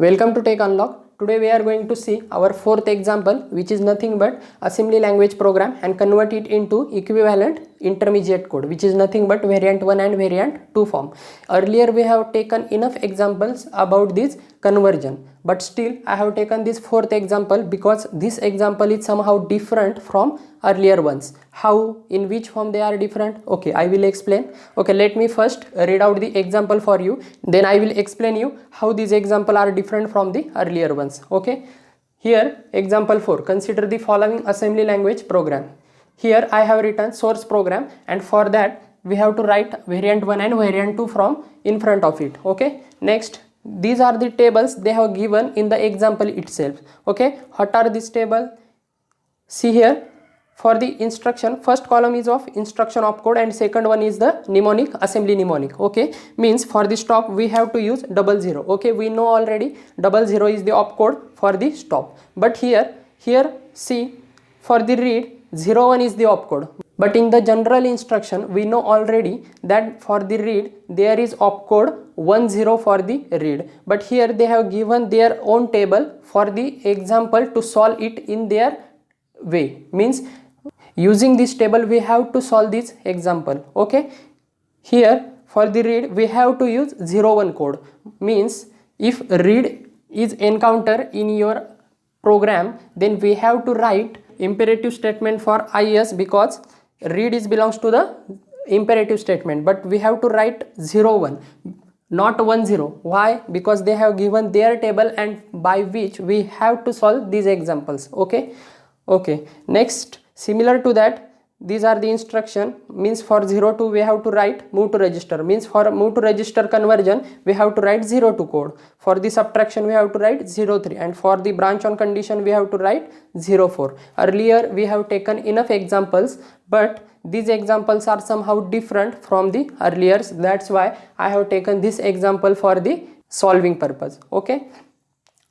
Welcome to Tech Unlock. Today we are going to see our fourth example, which is nothing but assembly language program, and convert it into equivalent intermediate code, which is nothing but variant 1 and variant 2 form. Earlier we have taken enough examples about this conversion, but still I have taken this fourth example because this example is somehow different from earlier ones. How, in which form they are different? Okay, I will explain. Okay, let me first read out the example for you, then I will explain you how these examples are different from the earlier ones. Okay, here example 4, consider the following assembly language program. Here I have written source program, and for that we have to write variant 1 and variant 2 from in front of it. Okay, next, these are the tables they have given in the example itself. Okay, what are these tables? See here, for the instruction, first column is of instruction opcode and second one is the mnemonic, assembly mnemonic. Okay, means for the stop we have to use 00. Okay, we know already 00 is the opcode for the stop, but here see, for the read 01 is the opcode. But in the general instruction we know already that for the read there is opcode 10 for the read, but here they have given their own table for the example to solve it in their way. Means using this table we have to solve this example. Okay, here for the read we have to use 01 code. Means if read is encounter in your program, then we have to write imperative statement for is, because read is belongs to the imperative statement, but we have to write 01, not 10. Why? Because they have given their table and by which we have to solve these examples. Okay, next, similar to that, these are the instruction. Means for 02 we have to write move to register. Means for move to register conversion we have to write 02 code. For the subtraction we have to write 03, and for the branch on condition we have to write 04. Earlier we have taken enough examples, but these examples are somehow different from the earlier. That's why I have taken this example for the solving purpose. Okay,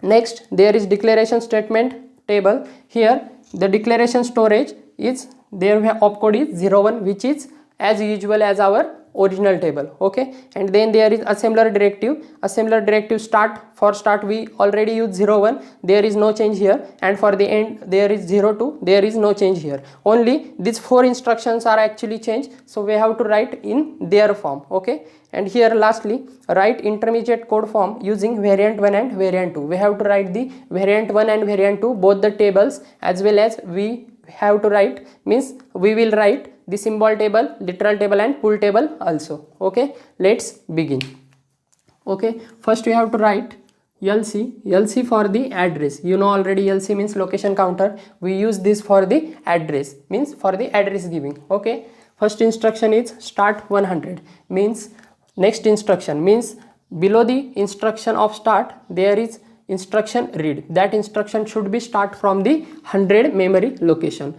next, there is declaration statement table. Here the declaration storage is there, opcode is 01, which is as usual as our original table. Okay, and then there is assembler directive start. For start we already use 01, there is no change here, and for the end there is 02, there is no change here. Only these 4 instructions are actually changed, so we have to write in their form. Okay, and here lastly, write intermediate code form using variant 1 and variant 2. We have to write the variant 1 and variant 2, both the tables, as well as we have to write, means we will write the symbol table, literal table and full table also. Okay, let's begin. Okay, first we have to write LC for the address. You know already LC means location counter. We use this for the address, means for the address giving. Okay, first instruction is start 100. Means next instruction, means below the instruction of start there is instruction read. That instruction should be start from the 100 memory location,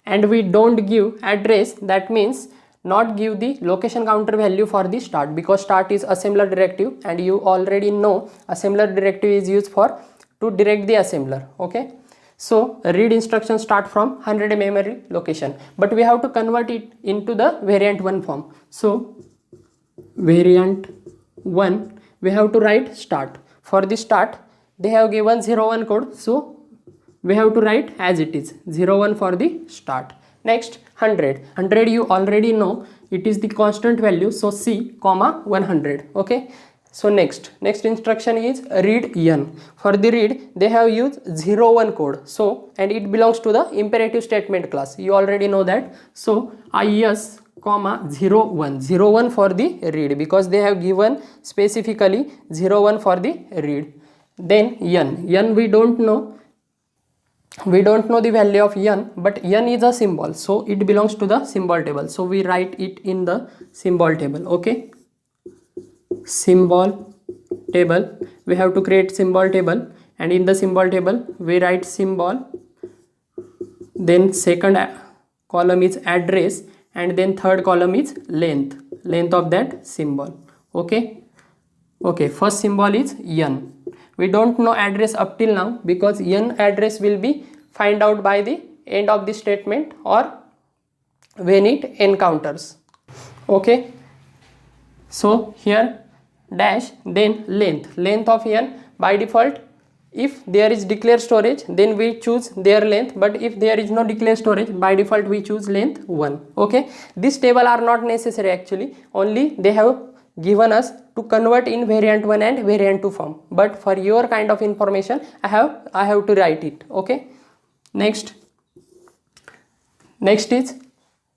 and we don't give address. That means not give the location counter value for the start, because start is assembler directive, and you already know assembler directive is used for to direct the assembler. Okay, so read instruction start from 100 memory location, but we have to convert it into the variant 1 form. So variant 1 we have to write start. For the start they have given 01 code, so we have to write as it is 01 for the start. Next, 100 you already know it is the constant value, so C comma 100. Okay, so next instruction is read n. For the read they have used 01 code, so and it belongs to the imperative statement class. You already know that, so is comma 01 for the read, because they have given specifically 01 for the read. Then n we don't know the value of n, but n is a symbol, so it belongs to the symbol table, so we write it in the symbol table. Okay, symbol table, we have to create symbol table, and in the symbol table we write symbol, then second column is address, and then third column is length of that symbol. Okay, first symbol is n. We don't know address up till now, because n address will be find out by the end of the statement or when it encounters. Okay, so here dash, then length of n by default if there is declared storage then we choose their length, but if there is no declared storage by default we choose length 1. Okay, this table are not necessary actually, only they have given us to convert in variant 1 and variant 2 form, but for your kind of information I have to write it. Okay, next is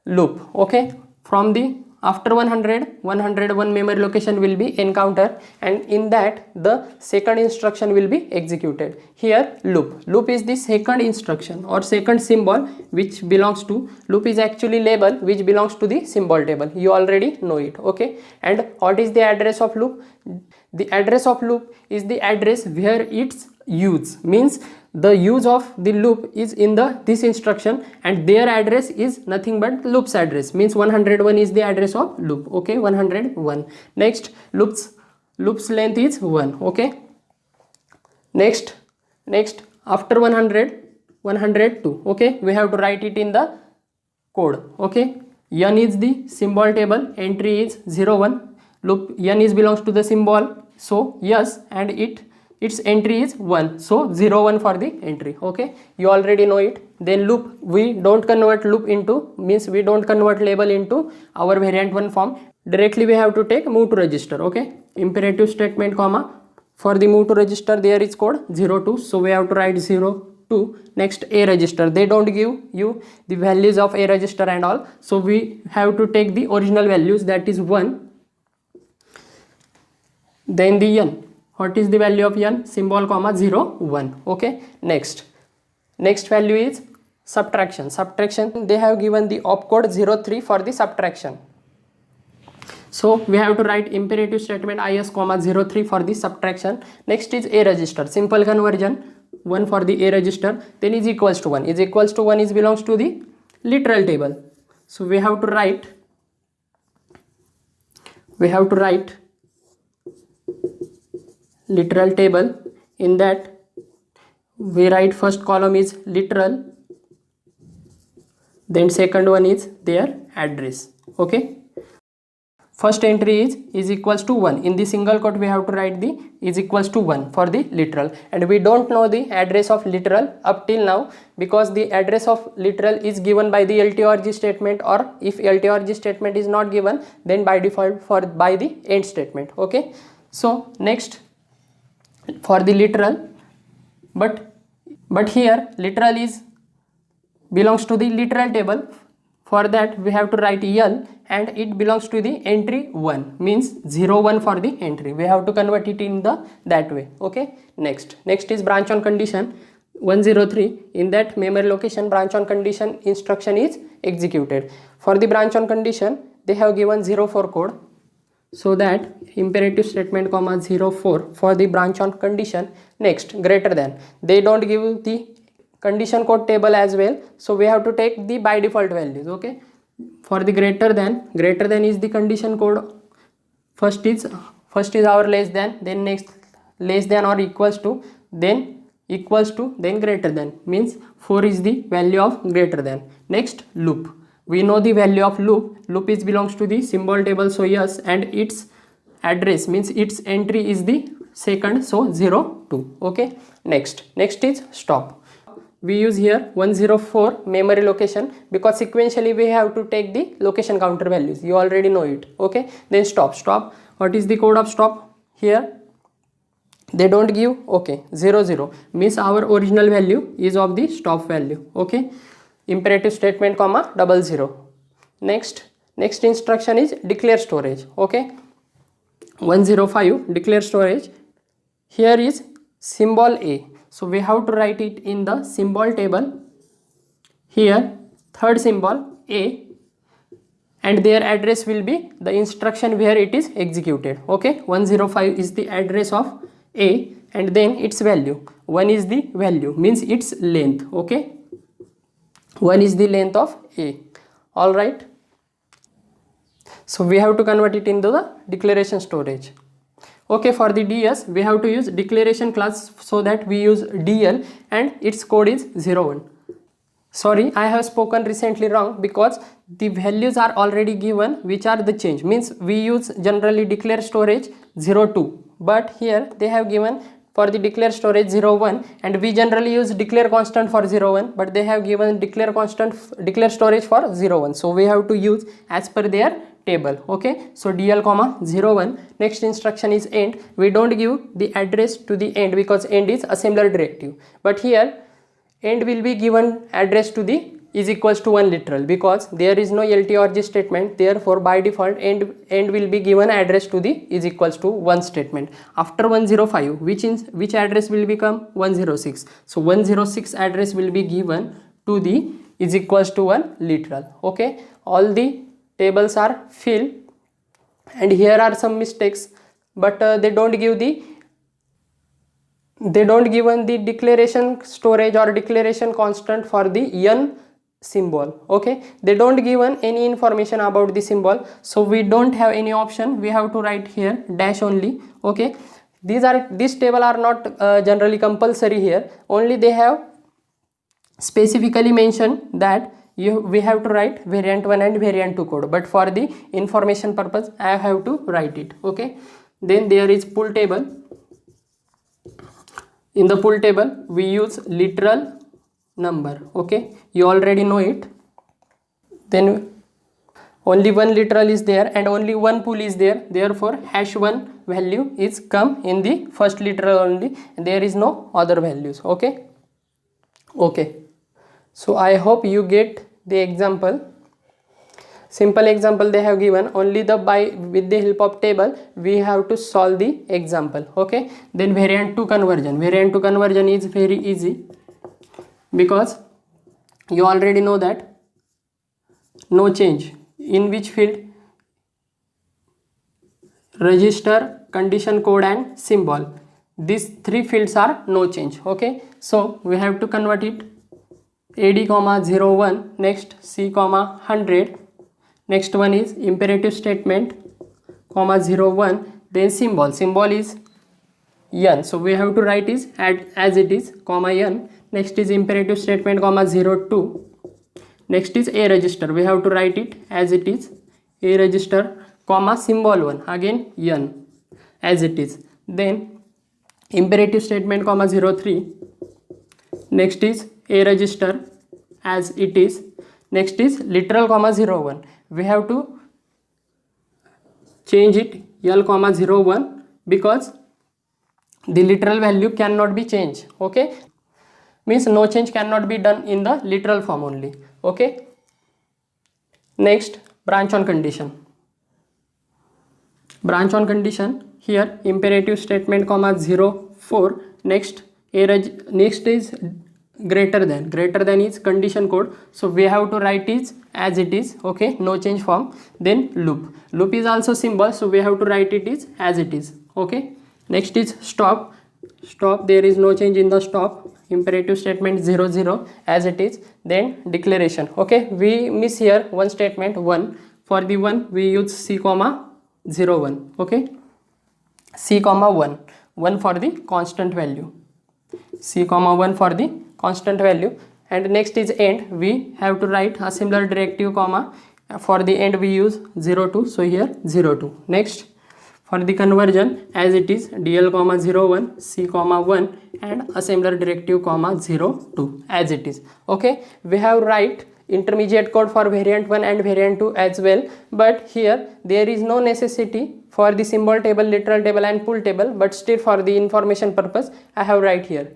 loop. Okay, from the after 101 memory location will be encountered, and in that the second instruction will be executed. Here loop is the second instruction or second symbol which belongs to, loop is actually label which belongs to the symbol table, you already know it. Okay, and what is the address of loop? The address of loop is the address where its use, means the use of the loop is in this instruction, and their address is nothing but loop's address, means 101 is the address of loop. Okay, 101. Next, loop's length is 1. Okay, next after 102. Okay, we have to write it in the code. Okay, n is the symbol table, entry is 01, loop n is belongs to the symbol, so yes, and its entry is 1, so 01 for the entry. Okay, you already know it. Then loop, we don't convert loop into, means we don't convert label into our variant 1 form, directly we have to take move to register. Okay, imperative statement comma, for the move to register there is code 02, so we have to write 02. Next, A register, they don't give you the values of A register and all, so we have to take the original values, that is 1. Then the n, what is the value of n? Symbol comma 0 1. Okay, next value is subtraction. They have given the opcode 03 for the subtraction, so we have to write imperative statement is comma 03 for the subtraction. Next is A register, simple conversion, 1 for the A register, then is equals to 1 is belongs to the literal table, so we have to write literal table. In that we write first column is literal, then second one is their address. Okay, first entry is equals to 1, in the single quote we have to write the is equals to 1 for the literal, and we don't know the address of literal up till now, because the address of literal is given by the LTORG statement, or if LTORG statement is not given then by default by the end statement. Okay, so next for the literal, but here literal is belongs to the literal table, for that we have to write L, and it belongs to the entry 1, means 01 for the entry, we have to convert it in that way. Okay, next is branch on condition 103, in that memory location branch on condition instruction is executed. For the branch on condition they have given 04 code, so that imperative statement comma 04 for the branch on condition. Next, greater than, they don't give the condition code table as well, so we have to take the by default values. Okay, for the greater than is the condition code, first is our less than, then next less than or equals to, then greater than, means 4 is the value of greater than. Next, loop, we know the value of loop is belongs to the symbol table, so yes, and its address, means its entry is the second, so 02. Okay, next is stop. We use here 104 memory location, because sequentially we have to take the location counter values, you already know it. Okay, then stop, what is the code of stop? Here they don't give. Okay, 00 means our original value is of the stop value. Okay, imperative statement comma 00. Next instruction is declare storage. Okay, 105 declare storage, here is symbol A, so we have to write it in the symbol table. Here third symbol A, and their address will be the instruction where it is executed. Okay, 105 is the address of A, and then its value 1 is the value, means its length. Okay, 1 is the length of A. All right, so we have to convert it into the declaration storage. Okay, for the DS we have to use declaration class, so that we use DL and its code is 01. Sorry, I have spoken recently wrong, because the values are already given which are the change, means we use generally declare storage 02, but here they have given for the declare storage 0 1, and we generally use declare constant for 0 1, but they have given declare constant, declare storage for 0 1, so we have to use as per their table. Okay, so dl comma 0 1. Next instruction is end. We don't give the address to the end because end is assembler directive, but here end will be given address to the is equals to 1 literal because there is no lt or g statement. Therefore by default end will be given address to the is equals to 1 statement. After 105, which address will become 106, so 106 address will be given to the is equals to 1 literal. Okay, all the tables are filled, and here are some mistakes, but they don't given the declaration storage or declaration constant for the n symbol. Okay, they don't given any information about the symbol, so we don't have any option. We have to write here dash only. Okay, this table are not generally compulsory here, only they have specifically mentioned that we have to write variant 1 and variant 2 code, but for the information purpose I have to write it. Okay, then there is pull table. In the pull table we use literal number. Okay, you already know it. Then only one literal is there and only one pull is there, therefore #1 value is come in the first literal only, there is no other values. Okay, so I hope you get the example. Simple example they have given, only with the help of table we have to solve the example. Okay, then variant 2 conversion. Variant 2 conversion is very easy because you already know that no change in which field, register, condition code and symbol, these three fields are no change. Okay, so we have to convert it AD comma 01, next C comma 100, next one is imperative statement comma 01, then symbol is n, so we have to write is as it is comma n, next is imperative statement comma 02, next is a register, we have to write it as it is a register comma symbol 1, again n as it is, then imperative statement comma 03, next is a register as it is, next is literal comma 01, we have to change it l comma 01 because the literal value cannot be changed. Okay, means no change cannot be done in the literal form only. Okay, next branch on condition. Branch on condition, here imperative statement comma 04, next is greater than is condition code, so we have to write it as it is. Okay, no change form, then loop is also symbol, so we have to write it is as it is. Okay, next is stop, there is no change in the stop, imperative statement 00 as it is, then declaration. Okay, we miss here one statement 1, for the 1 we use C comma 01. Okay, C comma 1 for the constant value, C comma 1 for the constant value, and next is end, we have to write a similar directive comma, for the end we use 02, so here 02. Next for the conversion as it is dl comma 01, C comma 1 and assembler directive comma 02 as it is. Okay, we have write intermediate code for variant 1 and variant 2 as well, but here there is no necessity for the symbol table, literal table and pull table, but still for the information purpose I have write here.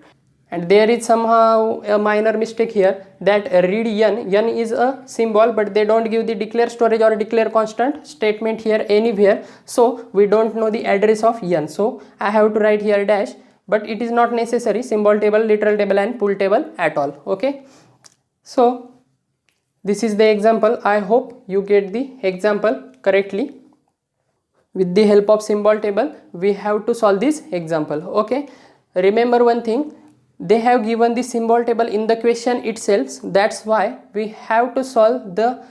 And there is somehow a minor mistake here, that read n is a symbol, but they don't give the declare storage or declare constant statement here anywhere, so we don't know the address of n, so I have to write here dash, but it is not necessary symbol table, literal table and pull table at all. Okay, so this is the example. I hope you get the example correctly. With the help of symbol table we have to solve this example. Okay, remember one thing, they have given the symbol table in the question itself, that's why we have to solve the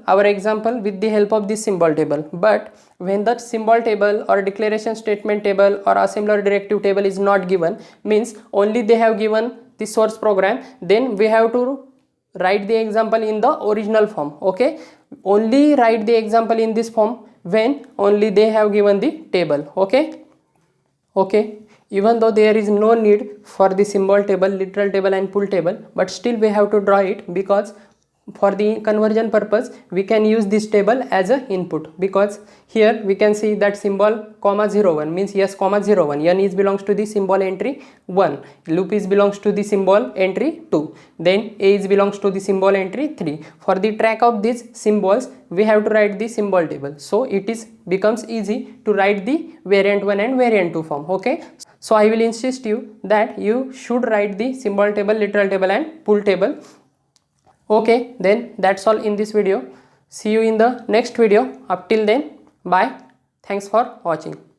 our example with the help of this symbol table. But when the symbol table or declaration statement table or assembler directive table is not given, means only they have given the source program, then we have to write the example in the original form. Okay, only write the example in this form when only they have given the table. Okay, Even though there is no need for the symbol table, literal table and full table, but still we have to draw it, because for the conversion purpose we can use this table as a input, because here we can see that symbol comma 01 means yes comma 01, n is belongs to the symbol entry 1, loop is belongs to the symbol entry 2, then a is belongs to the symbol entry 3. For the track of these symbols we have to write the symbol table, so it is becomes easy to write the variant 1 and variant 2 form. Okay, so I will insist you that you should write the symbol table, literal table and full table. Okay, then that's all in this video. See you in the next video. Up till then, bye. Thanks for watching.